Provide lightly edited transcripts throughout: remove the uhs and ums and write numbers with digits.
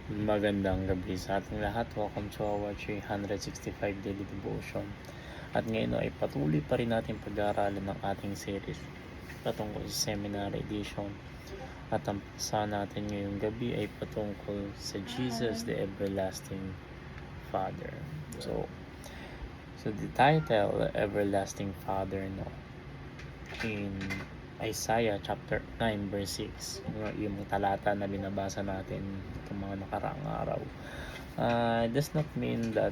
Magandang gabi sa ating lahat. Welcome to our 365 Daily Devotion. At ngayon ay patuloy pa rin natin pag-aaralan ng ating series patungkol sa Seminary Edition. At ang paksa natin ngayong gabi ay patungkol sa Jesus, the Everlasting Father. So the title, Everlasting Father, in Isaiah chapter 9 verse 6, yung talata na binabasa natin itong mga nakaraang araw, does not mean that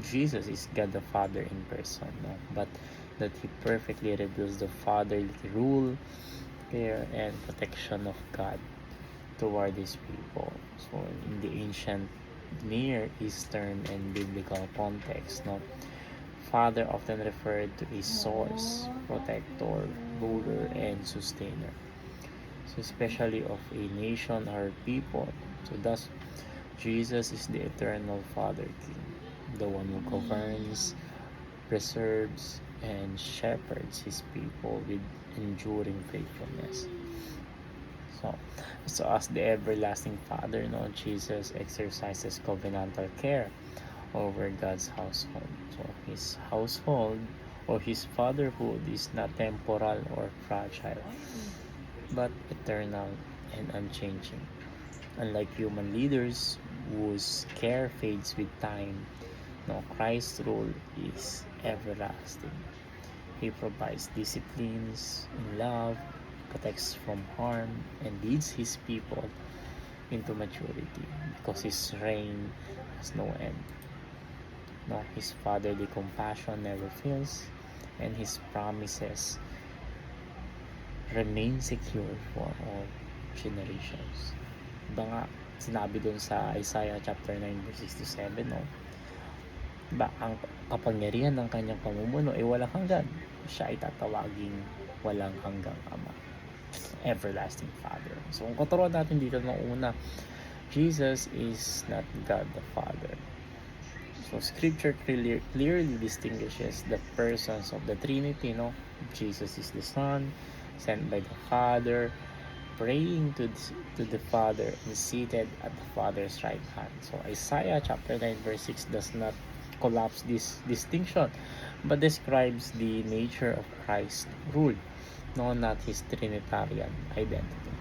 Jesus is God the Father in person, but that He perfectly reveals the fatherly rule, care, and protection of God toward His people. So in the ancient Near Eastern and biblical context, Father often referred to his source, protector, ruler, and sustainer. So especially of a nation or people. So thus, Jesus is the eternal Father King, the one who governs, preserves, and shepherds his people with enduring faithfulness. So as the everlasting Father, Jesus exercises covenantal care over God's household. So his household or his fatherhood is not temporal or fragile, but eternal and unchanging. Unlike human leaders whose care fades with time, Christ's rule is everlasting. He provides disciplines in love, protects from harm, and leads his people into maturity because his reign has no end. His fatherly compassion never fails, and his promises remain secure for all generations. Diba nga, sinabi dun sa Isaiah chapter 9 verse 6 to 7, diba, ang kapangyarihan ng kanyang pamumuno ay walang hanggan. Siya ay tatawaging walang hanggang Ama, Everlasting Father. So kung katuruan natin dito ng una, Jesus is not God the Father. So Scripture clearly distinguishes the persons of the Trinity. Jesus is the Son, sent by the Father, praying to the Father, and seated at the Father's right hand. So Isaiah chapter 9 verse 6 does not collapse this distinction, but describes the nature of Christ's rule, not his Trinitarian identity.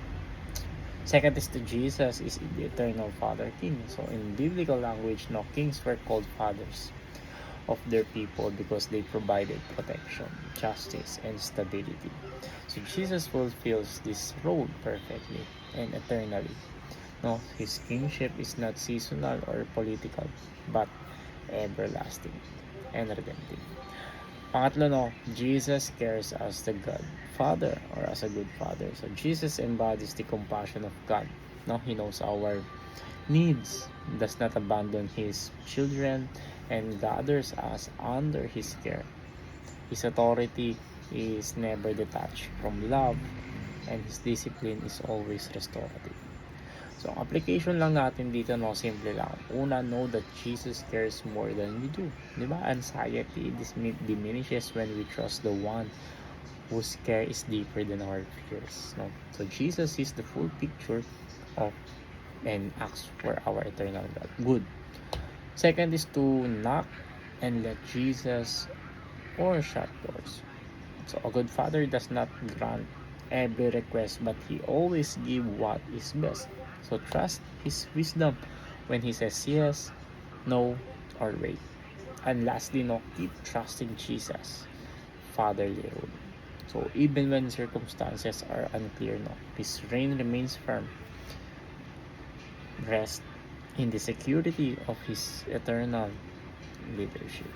Second is that Jesus is the eternal Father King. So in biblical language, kings were called fathers of their people because they provided protection, justice, and stability. So Jesus fulfills this role perfectly and eternally. His kingship is not seasonal or political, but everlasting and redemptive. Pangatlo, Jesus cares as the God Father or as a good Father. So Jesus embodies the compassion of God. He knows our needs, does not abandon his children, and gathers us under his care. His authority is never detached from love, and his discipline is always restorative. So, application lang natin dito, simple lang. Una, know that Jesus cares more than we do. Diba? Anxiety diminishes when we trust the one whose care is deeper than our fears. So, Jesus is the full picture of and acts for our eternal God. Good. Second is to knock and let Jesus or shut doors. So, a good father does not grant every request, but he always gives what is best. So trust his wisdom when he says yes, no, or wait. And lastly, keep trusting Jesus, fatherly rule. So even when circumstances are unclear, his reign remains firm. Rest in the security of his eternal leadership.